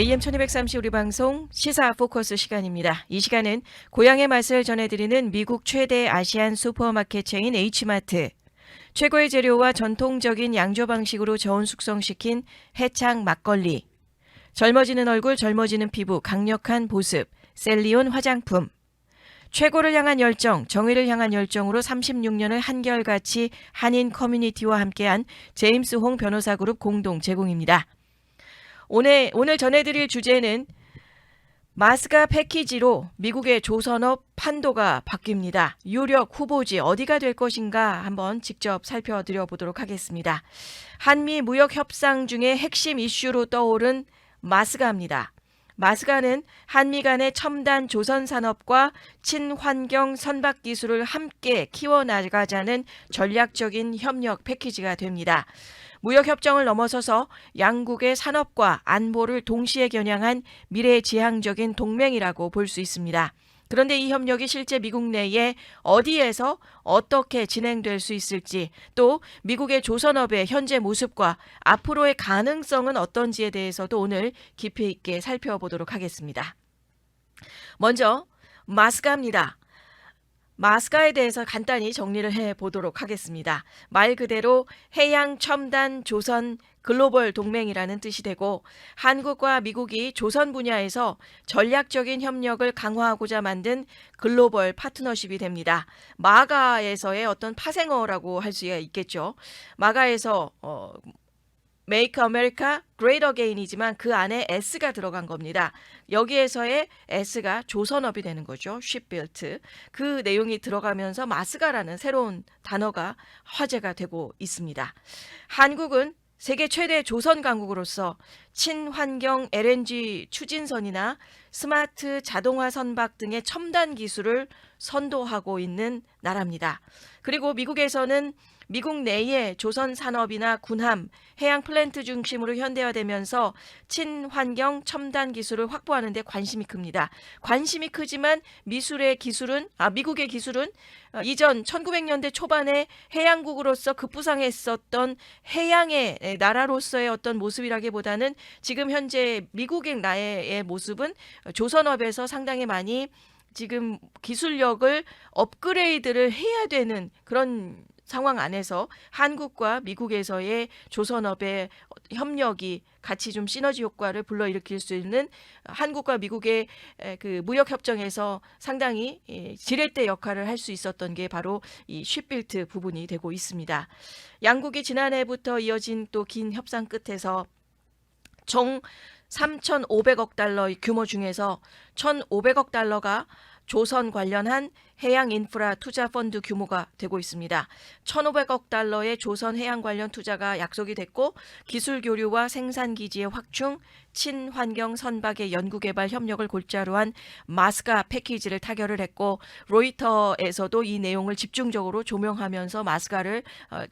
AM 1230 우리 방송 시사 포커스 시간입니다. 이 시간은 고향의 맛을 전해드리는 미국 최대 아시안 슈퍼마켓 체인 H마트. 최고의 재료와 전통적인 양조 방식으로 저온 숙성시킨 해창 막걸리. 젊어지는 얼굴, 젊어지는 피부, 강력한 보습, 셀리온 화장품. 최고를 향한 열정, 정의를 향한 열정으로 36년을 한결같이 한인 커뮤니티와 함께한 제임스 홍 변호사 그룹 공동 제공입니다. 오늘 전해드릴 주제는 마스가 패키지로 미국의 조선업 판도가 바뀝니다. 유력 후보지 어디가 될 것인가 한번 직접 살펴드려 보도록 하겠습니다. 한미 무역 협상 중에 핵심 이슈로 떠오른 마스가입니다. 마스가는 한미 간의 첨단 조선 산업과 친환경 선박 기술을 함께 키워나가자는 전략적인 협력 패키지가 됩니다. 무역협정을 넘어서서 양국의 산업과 안보를 동시에 겨냥한 미래지향적인 동맹이라고 볼 수 있습니다. 그런데 이 협력이 실제 미국 내에 어디에서 어떻게 진행될 수 있을지, 또 미국의 조선업의 현재 모습과 앞으로의 가능성은 어떤지에 대해서도 오늘 깊이 있게 살펴보도록 하겠습니다. 먼저 마스가입니다. 마스가에 대해서 간단히 정리를 해보도록 하겠습니다. 말 그대로 해양 첨단 조선 글로벌 동맹이라는 뜻이 되고, 한국과 미국이 조선 분야에서 전략적인 협력을 강화하고자 만든 글로벌 파트너십이 됩니다. 마가에서의 어떤 파생어라고 할 수가 있겠죠. 마가에서 Make America Great Again이지만 그 안에 S가 들어간 겁니다. 여기에서의 S가 조선업이 되는 거죠. Shipbuilt. 그 내용이 들어가면서 마스가라는 새로운 단어가 화제가 되고 있습니다. 한국은 세계 최대 조선 강국으로서 친환경 LNG 추진선이나 스마트 자동화 선박 등의 첨단 기술을 선도하고 있는 나라입니다. 그리고 미국에서는 미국 내의 조선 산업이나 군함, 해양 플랜트 중심으로 현대화되면서 친환경 첨단 기술을 확보하는 데 관심이 큽니다. 관심이 크지만 미국의 기술은 이전 1900년대 초반에 해양국으로서 급부상했었던 해양의 나라로서의 어떤 모습이라기보다는 지금 현재 미국의 나라의 모습은 조선업에서 상당히 많이 지금 기술력을 업그레이드를 해야 되는 그런 상황 안에서 한국과 미국에서의 조선업의 협력이 같이 좀 시너지 효과를 불러일으킬 수 있는, 한국과 미국의 그 무역협정에서 상당히 지렛대 역할을 할 수 있었던 게 바로 이 쉽빌트 부분이 되고 있습니다. 양국이 지난해부터 이어진 또 긴 협상 끝에서 총 3,500억 달러의 규모 중에서 1,500억 달러가 조선 관련한 해양 인프라 투자 펀드 규모가 되고 있습니다. 1,500억 달러의 조선 해양 관련 투자가 약속이 됐고, 기술 교류와 생산 기지의 확충, 친환경 선박의 연구개발 협력을 골자로 한 마스가 패키지를 타결을 했고, 로이터에서도 이 내용을 집중적으로 조명하면서 마스가를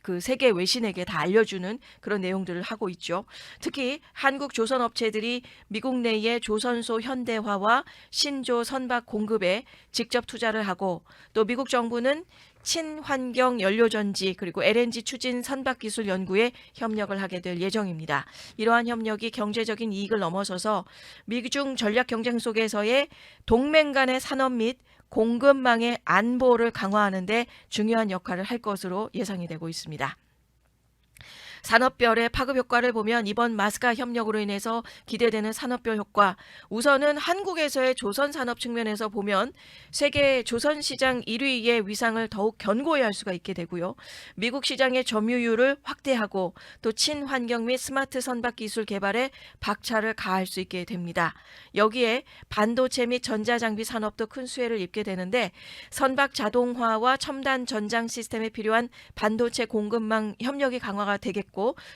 그 세계 외신에게 다 알려주는 그런 내용들을 하고 있죠. 특히 한국 조선 업체들이 미국 내의 조선소 현대화와 신조 선박 공급에 직접 투자를 하고, 또 미국 정부는 친환경 연료전지 그리고 LNG 추진 선박기술 연구에 협력을 하게 될 예정입니다. 이러한 협력이 경제적인 이익을 넘어서서 미중 전략 경쟁 속에서의 동맹 간의 산업 및 공급망의 안보를 강화하는 데 중요한 역할을 할 것으로 예상이 되고 있습니다. 산업별의 파급 효과를 보면 이번 마스가 협력으로 인해서 기대되는 산업별 효과, 우선은 한국에서의 조선 산업 측면에서 보면 세계 조선 시장 1위의 위상을 더욱 견고히 할 수가 있게 되고요. 미국 시장의 점유율을 확대하고 또 친환경 및 스마트 선박 기술 개발에 박차를 가할 수 있게 됩니다. 여기에 반도체 및 전자장비 산업도 큰 수혜를 입게 되는데, 선박 자동화와 첨단 전장 시스템에 필요한 반도체 공급망 협력이 강화가 되겠고,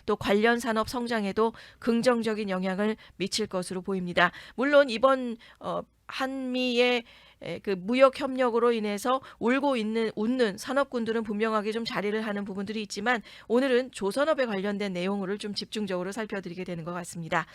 또 관련 산업 성장에도 긍정적인 영향을 미칠 것으로 보입니다. 물론 이번 한미의 그 무역 협력으로 인해서 웃는 산업군들은 분명하게 좀 자리를 하는 부분들이 있지만, 오늘은 조선업에 관련된 내용을 좀 집중적으로 살펴드리게 되는 것 같습니다.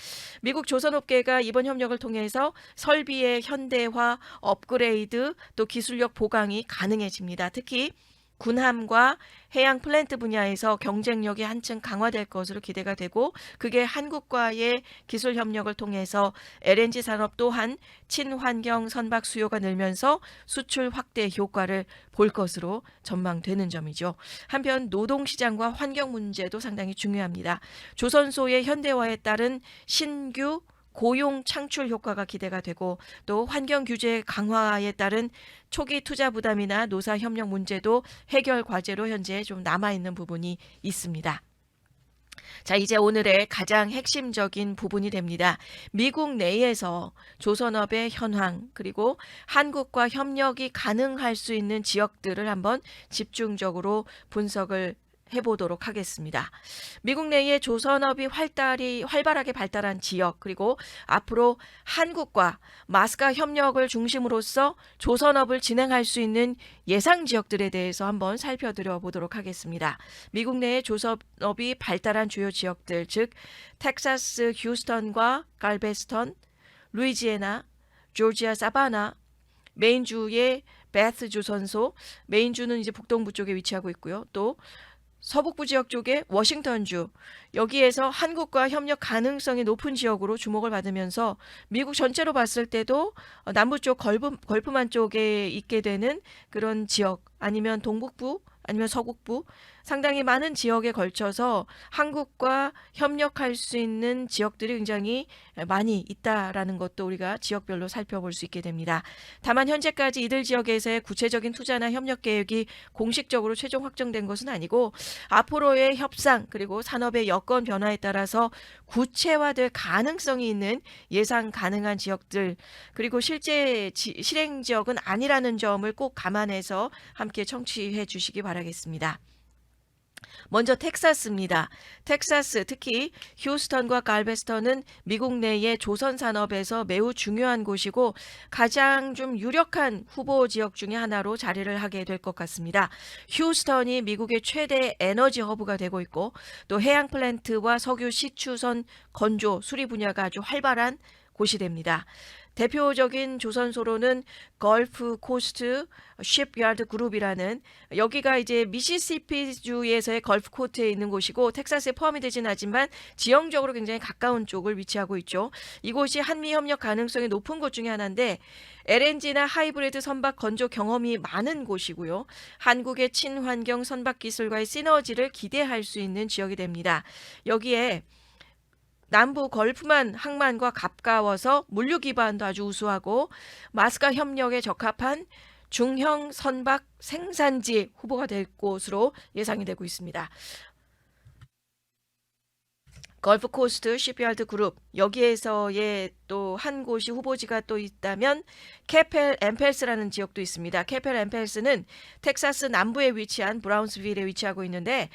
미국 조선업계가 이번 협력을 통해서 설비의 현대화, 업그레이드, 또 기술력 보강이 가능해집니다. 특히 군함과 해양 플랜트 분야에서 경쟁력이 한층 강화될 것으로 기대가 되고 그게 한국과의 기술 협력을 통해서 LNG 산업 또한 친환경 선박 수요가 늘면서 수출 확대 효과를 볼 것으로 전망되는 점이죠. 한편 노동시장과 환경 문제도 상당히 중요합니다. 조선소의 현대화에 따른 신규 고용 창출 효과가 기대가 되고 또 환경 규제 강화에 따른 초기 투자 부담이나 노사 협력 문제도 해결 과제로 현재 좀 남아있는 부분이 있습니다. 자, 이제 오늘의 가장 핵심적인 부분이 됩니다. 미국 내에서 조선업의 현황 그리고 한국과 협력이 가능할 수 있는 지역들을 한번 집중적으로 분석을 해보도록 하겠습니다. 미국 내에 조선업이 활발하게 발달한 지역 그리고 앞으로 한국과 마스카 협력을 중심으로써 조선업을 진행할 수 있는 예상 지역들에 대해서 한번 살펴드려 보도록 하겠습니다. 미국 내에 조선업이 발달한 주요 지역들 즉 텍사스 휴스턴과 갈베스턴, 루이지애나, 조지아 사바나, 메인주의 베스 조선소, 메인주는 이제 북동부 쪽에 위치하고 있고요. 또 서북부 지역 쪽에 워싱턴주, 여기에서 한국과 협력 가능성이 높은 지역으로 주목을 받으면서 미국 전체로 봤을 때도 남부 쪽 걸프만 쪽에 있게 되는 그런 지역 아니면 동북부 아니면 서국부 상당히 많은 지역에 걸쳐서 한국과 협력할 수 있는 지역들이 굉장히 많이 있다라는 것도 우리가 지역별로 살펴볼 수 있게 됩니다. 다만 현재까지 이들 지역에서의 구체적인 투자나 협력 계획이 공식적으로 최종 확정된 것은 아니고 앞으로의 협상 그리고 산업의 여건 변화에 따라서 구체화될 가능성이 있는 예상 가능한 지역들 그리고 실제 실행 지역은 아니라는 점을 꼭 감안해서 함께 청취해 주시기 바라겠습니다. 먼저 텍사스입니다. 텍사스 특히 휴스턴과 갈베스턴은 미국 내의 조선 산업에서 매우 중요한 곳이고 가장 좀 유력한 후보 지역 중에 하나로 자리를 하게 될 것 같습니다. 휴스턴이 미국의 최대 에너지 허브가 되고 있고 또 해양 플랜트와 석유 시추선 건조 수리 분야가 아주 활발한 곳이 됩니다. 대표적인 조선소로는 걸프 코스트 쉽야드 그룹이라는 여기가 이제 미시시피주에서의 걸프 코스트에 있는 곳이고 텍사스에 포함이 되진 않지만 지형적으로 굉장히 가까운 쪽을 위치하고 있죠. 이곳이 한미 협력 가능성이 높은 곳 중에 하나인데 LNG나 하이브리드 선박 건조 경험이 많은 곳이고요. 한국의 친환경 선박 기술과의 시너지를 기대할 수 있는 지역이 됩니다. 여기에 남부 걸프만 항만과 가까워서 물류 기반도 아주 우수하고 마스카 협력에 적합한 중형 선박 생산지 후보가 될 곳으로 예상이 되고 있습니다. 걸프 코스트 쉽야드 그룹 여기에서의 또 한 곳이 후보지가 또 있다면 캐펠 엠펠스라는 지역도 있습니다. 캐펠 엠펠스는 텍사스 남부에 위치한 브라운스빌에 위치하고 있는데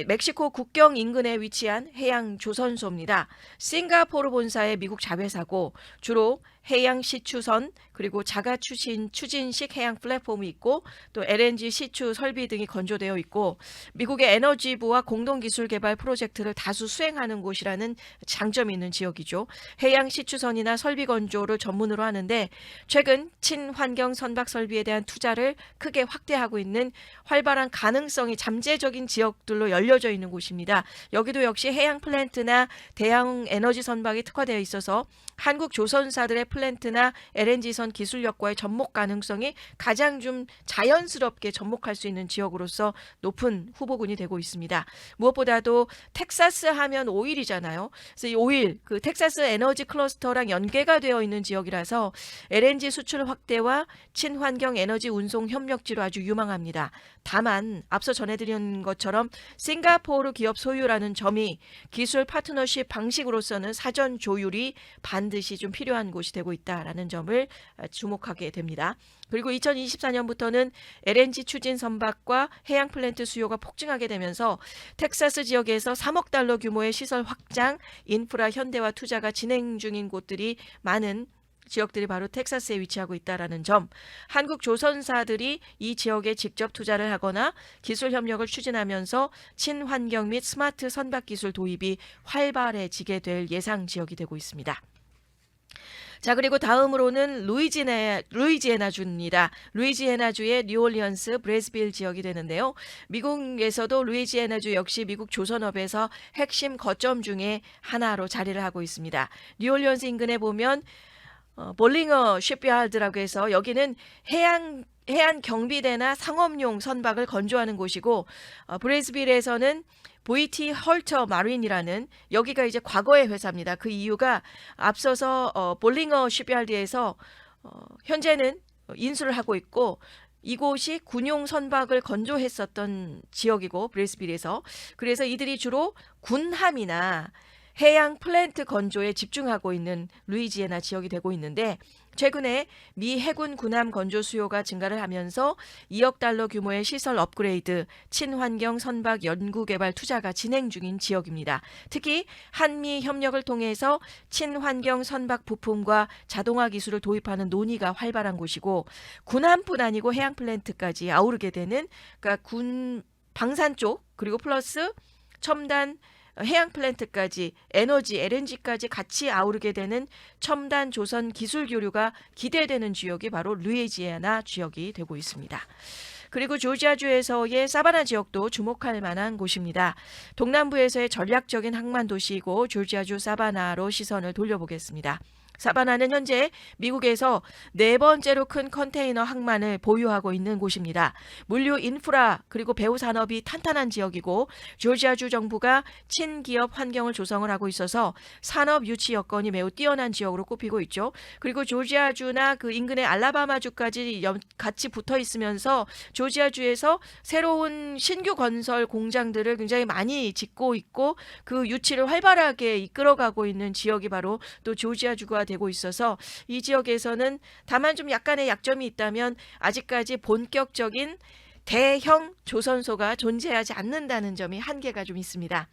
멕시코 국경 인근에 위치한 해양 조선소입니다. 싱가포르 본사의 미국 자회사고 주로 해양 시추선 그리고 자가 추진식 해양 플랫폼이 있고 또 LNG 시추 설비 등이 건조되어 있고 미국의 에너지부와 공동 기술 개발 프로젝트를 다수 수행하는 곳이라는 장점이 있는 지역이죠. 해양 시추선이나 설비 건조를 전문으로 하는데 최근 친환경 선박 설비에 대한 투자를 크게 확대하고 있는 활발한 가능성이 잠재적인 지역들로 열려져 있는 곳입니다. 여기도 역시 해양 플랜트나 대형 에너지 선박이 특화되어 있어서 한국 조선사들의 플랜트나 LNG선 기술력과의 접목 가능성이 가장 좀 자연스럽게 접목할 수 있는 지역으로서 높은 후보군이 되고 있습니다. 무엇보다도 텍사스 하면 오일이잖아요. 그래서 이 오일, 그 텍사스 에너지 클러스터랑 연계가 되어 있는 지역이라서 LNG 수출 확대와 친환경 에너지 운송 협력지로 아주 유망합니다. 다만 앞서 전해드린 것처럼 싱가포르 기업 소유라는 점이 기술 파트너십 방식으로서는 사전 조율이 반드시 좀 필요한 곳이 되고 있다라는 점을 주목하게 됩니다. 그리고 2024년부터는 LNG 추진 선박과 해양 플랜트 수요가 폭증하게 되면서 텍사스 지역에서 3억 달러 규모의 시설 확장, 인프라 현대화 투자가 진행 중인 곳들이 많은 지역들이 바로 텍사스에 위치하고 있다는 점, 한국 조선사들이 이 지역에 직접 투자를 하거나 기술 협력을 추진하면서 친환경 및 스마트 선박 기술 도입이 활발해지게 될 예상 지역이 되고 있습니다. 자, 그리고 다음으로는 루이지애나주입니다. 루이지애나주의 뉴올리언스 브레스빌 지역이 되는데요. 미국에서도 루이지애나주 역시 미국 조선업에서 핵심 거점 중에 하나로 자리를 하고 있습니다. 뉴올리언스 인근에 보면 볼링어 쉽야드라고 해서 여기는 해안 경비대나 상업용 선박을 건조하는 곳이고, 브레스빌에서는 보이티 헐터 마린이라는, 여기가 이제 과거의 회사입니다. 그 이유가 앞서서 볼링어 쉽야드에서 현재는 인수를 하고 있고, 이곳이 군용 선박을 건조했었던 지역이고, 브레스빌에서. 그래서 이들이 주로 군함이나 해양 플랜트 건조에 집중하고 있는 루이지애나 지역이 되고 있는데, 최근에 미 해군 군함 건조 수요가 증가를 하면서 2억 달러 규모의 시설 업그레이드, 친환경 선박 연구개발 투자가 진행 중인 지역입니다. 특히 한미 협력을 통해서 친환경 선박 부품과 자동화 기술을 도입하는 논의가 활발한 곳이고, 군함뿐 아니고 해양 플랜트까지 아우르게 되는, 그러니까 군 방산 쪽 그리고 플러스 첨단 해양 플랜트까지, 에너지 LNG까지 같이 아우르게 되는 첨단 조선 기술 교류가 기대되는 지역이 바로 루이지애나 지역이 되고 있습니다. 그리고 조지아주에서의 사바나 지역도 주목할 만한 곳입니다. 동남부에서의 전략적인 항만 도시이고 조지아주 사바나로 시선을 돌려보겠습니다. 사바나는 현재 미국에서 4번째로 큰 컨테이너 항만을 보유하고 있는 곳입니다. 물류 인프라 그리고 배후 산업이 탄탄한 지역이고, 조지아주 정부가 친기업 환경을 조성을 하고 있어서 산업 유치 여건이 매우 뛰어난 지역으로 꼽히고 있죠. 그리고 조지아주나 그 인근의 알라바마주까지 같이 붙어 있으면서 조지아주에서 새로운 신규 건설 공장들을 굉장히 많이 짓고 있고, 그 유치를 활발하게 이끌어가고 있는 지역이 바로 또 조지아주가 되고 있어서, 이 지역에서는 다만 좀 약간의 약점이 있다면 아직까지 본격적인 대형 조선소가 존재하지 않는다는 점이 한계가 좀 있습니다.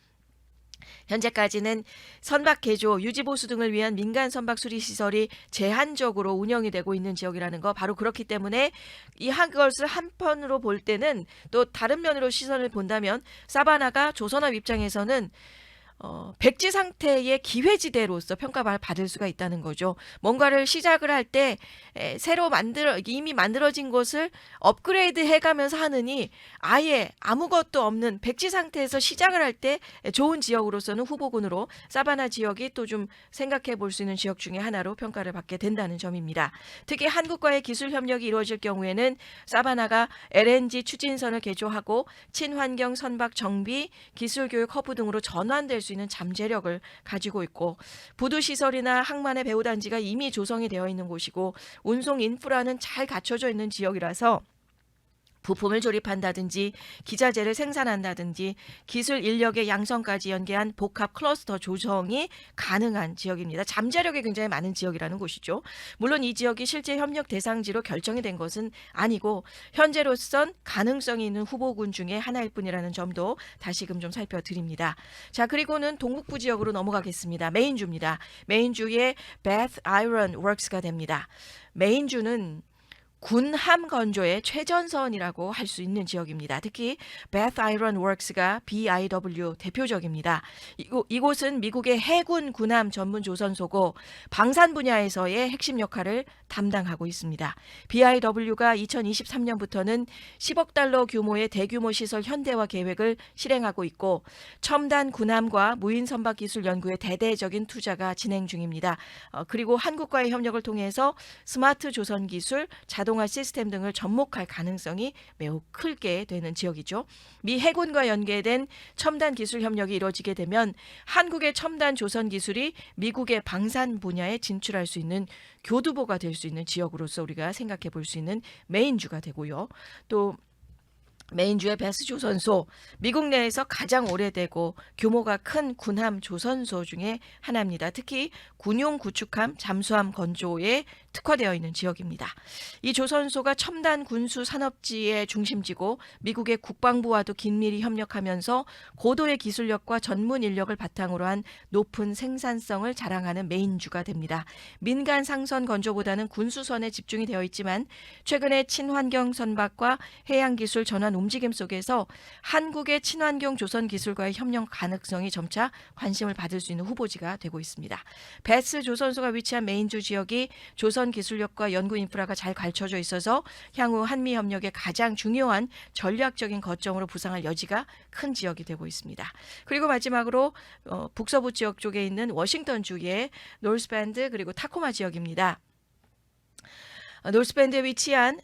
현재까지는 선박 개조, 유지보수 등을 위한 민간 선박 수리 시설이 제한적으로 운영이 되고 있는 지역이라는 거, 바로 그렇기 때문에 이 한 것을 한편으로 볼 때는, 또 다른 면으로 시선을 본다면 사바나가 조선업 입장에서는 백지 상태의 기회지대로서 평가를 받을 수가 있다는 거죠. 뭔가를 시작을 할 때 이미 만들어진 것을 업그레이드 해가면서 하느니, 아예 아무것도 없는 백지 상태에서 시작을 할 때 좋은 지역으로서는 후보군으로 사바나 지역이 또 좀 생각해 볼 수 있는 지역 중에 하나로 평가를 받게 된다는 점입니다. 특히 한국과의 기술 협력이 이루어질 경우에는 사바나가 LNG 추진선을 개조하고 친환경 선박 정비, 기술 교육 허브 등으로 전환될 수 있는 잠재력을 가지고 있고, 부두 시설이나 항만의 배후 단지가 이미 조성이 되어 있는 곳이고, 운송 인프라는 잘 갖춰져 있는 지역이라서 부품을 조립한다든지 기자재를 생산한다든지 기술 인력의 양성까지 연계한 복합 클러스터 조성이 가능한 지역입니다. 잠재력이 굉장히 많은 지역이라는 곳이죠. 물론 이 지역이 실제 협력 대상지로 결정이 된 것은 아니고, 현재로선 가능성이 있는 후보군 중에 하나일 뿐이라는 점도 다시금 좀 살펴드립니다. 자, 그리고는 동북부 지역으로 넘어가겠습니다. 메인주입니다. 메인주의 Bath Iron Works가 됩니다. 메인주는 군함 건조의 최전선이라고 할 수 있는 지역입니다. 특히 Bath Iron Works가 BIW 대표적입니다. 이곳은 미국의 해군 군함 전문 조선소고 방산 분야에서의 핵심 역할을 담당하고 있습니다. BIW가 2023년부터는 10억 달러 규모의 대규모 시설 현대화 계획을 실행하고 있고, 첨단 군함과 무인 선박 기술 연구에 대대적인 투자가 진행 중입니다. 그리고 한국과의 협력을 통해서 스마트 조선 기술, 자동화 시스템 등을 접목할 가능성이 매우 크게 되는 지역이죠. 미 해군과 연계된 첨단 기술 협력이 이루어지게 되면 한국의 첨단 조선 기술이 미국의 방산 분야에 진출할 수 있는 교두보가 될 수 있는 지역으로서 우리가 생각해 볼 수 있는 메인주가 되고요. 또 메인주의 베스 조선소, 미국 내에서 가장 오래되고 규모가 큰 군함 조선소 중에 하나입니다. 특히 군용 구축함, 잠수함 건조에 특화되어 있는 지역입니다. 이 조선소가 첨단 군수 산업지의 중심지고 미국의 국방부와도 긴밀히 협력하면서 고도의 기술력과 전문 인력을 바탕으로 한 높은 생산성을 자랑하는 메인주가 됩니다. 민간 상선 건조보다는 군수선에 집중이 되어 있지만 최근에 친환경 선박과 해양기술 전환 움직임 속에서 한국의 친환경 조선 기술과의 협력 가능성이 점차 관심을 받을 수 있는 후보지가 되고 있습니다. 베스 조선소가 위치한 메인주 지역이 조선 기술력과 연구 인프라가 잘 갖춰져 있어서 향후 한미 협력의 가장 중요한 전략적인 거점으로 부상할 여지가 큰 지역이 되고 있습니다. 그리고 마지막으로 북서부 지역 쪽에 있는 워싱턴주의 노스밴드 그리고 타코마 지역입니다. 노스밴드에 위치한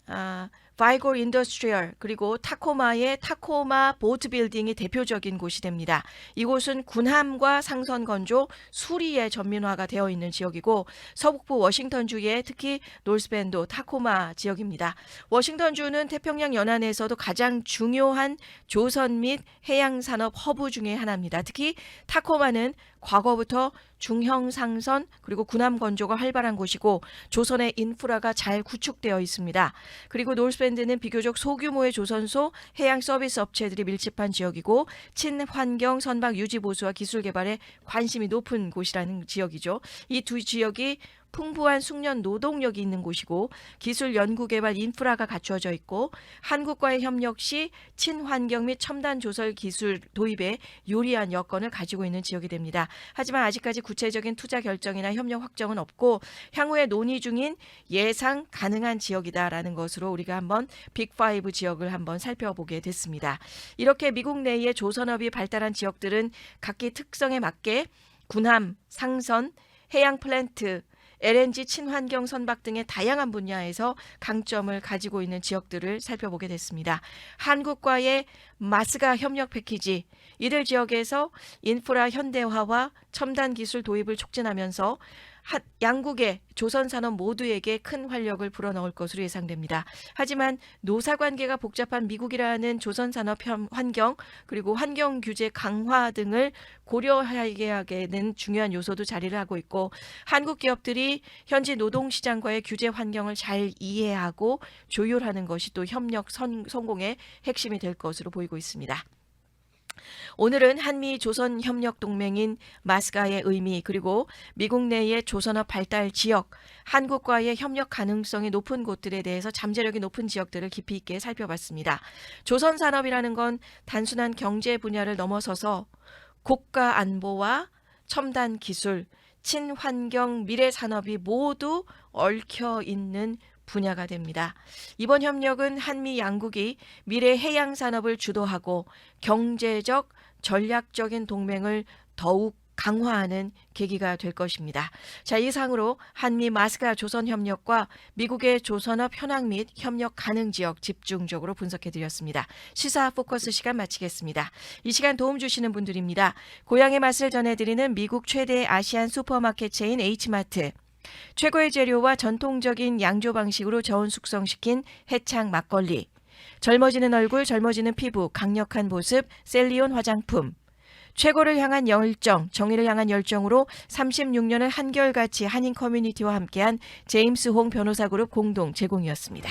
바이골 인더스트리얼 그리고 타코마의 타코마 보트 빌딩이 대표적인 곳이 됩니다. 이곳은 군함과 상선 건조, 수리의 전문화가 되어 있는 지역이고 서북부 워싱턴주의 특히 노스밴드, 타코마 지역입니다. 워싱턴주는 태평양 연안에서도 가장 중요한 조선 및 해양산업 허브 중의 하나입니다. 특히 타코마는 과거부터 중형 상선 그리고 군함 건조가 활발한 곳이고 조선의 인프라가 잘 구축되어 있습니다. 그리고 노스밴드는 비교적 소규모의 조선소 해양 서비스 업체들이 밀집한 지역이고 친환경 선박 유지 보수와 기술 개발에 관심이 높은 곳이라는 지역이죠. 이 두 지역이 풍부한 숙련 노동력이 있는 곳이고 기술 연구 개발 인프라가 갖추어져 있고 한국과의 협력 시 친환경 및 첨단 조설 기술 도입에 유리한 여건을 가지고 있는 지역이 됩니다. 하지만 아직까지 구체적인 투자 결정이나 협력 확정은 없고 향후에 논의 중인 예상 가능한 지역이다라는 것으로 우리가 한번 빅5 지역을 한번 살펴보게 됐습니다. 이렇게 미국 내의 조선업이 발달한 지역들은 각기 특성에 맞게 군함, 상선, 해양 플랜트, LNG 친환경 선박 등의 다양한 분야에서 강점을 가지고 있는 지역들을 살펴보게 됐습니다. 한국과의 마스가 협력 패키지, 이들 지역에서 인프라 현대화와 첨단 기술 도입을 촉진하면서 양국의 조선 산업 모두에게 큰 활력을 불어넣을 것으로 예상됩니다. 하지만 노사관계가 복잡한 미국이라는 조선 산업 환경 그리고 환경 규제 강화 등을 고려하게 하게 된 중요한 요소도 자리를 하고 있고 한국 기업들이 현지 노동시장과의 규제 환경을 잘 이해하고 조율하는 것이 또 협력 성공의 핵심이 될 것으로 보이고 있습니다. 오늘은 한미 조선 협력 동맹인 마스가의 의미 그리고 미국 내의 조선업 발달 지역, 한국과의 협력 가능성이 높은 곳들에 대해서 잠재력이 높은 지역들을 깊이 있게 살펴봤습니다. 조선 산업이라는 건 단순한 경제 분야를 넘어서서 국가 안보와 첨단 기술, 친환경 미래 산업이 모두 얽혀 있는 분야가 됩니다. 이번 협력은 한미 양국이 미래 해양 산업을 주도하고 경제적, 전략적인 동맹을 더욱 강화하는 계기가 될 것입니다. 자, 이상으로 한미 마스가 조선 협력과 미국의 조선업 현황 및 협력 가능 지역 집중적으로 분석해드렸습니다. 시사 포커스 시간 마치겠습니다. 이 시간 도움 주시는 분들입니다. 고향의 맛을 전해드리는 미국 최대 아시안 슈퍼마켓 체인 H마트, 최고의 재료와 전통적인 양조 방식으로 저온 숙성시킨 해창 막걸리, 젊어지는 얼굴, 젊어지는 피부, 강력한 보습, 셀리온 화장품, 최고를 향한 열정, 정의를 향한 열정으로 36년을 한결같이 한인 커뮤니티와 함께한 제임스 홍 변호사 그룹 공동 제공이었습니다.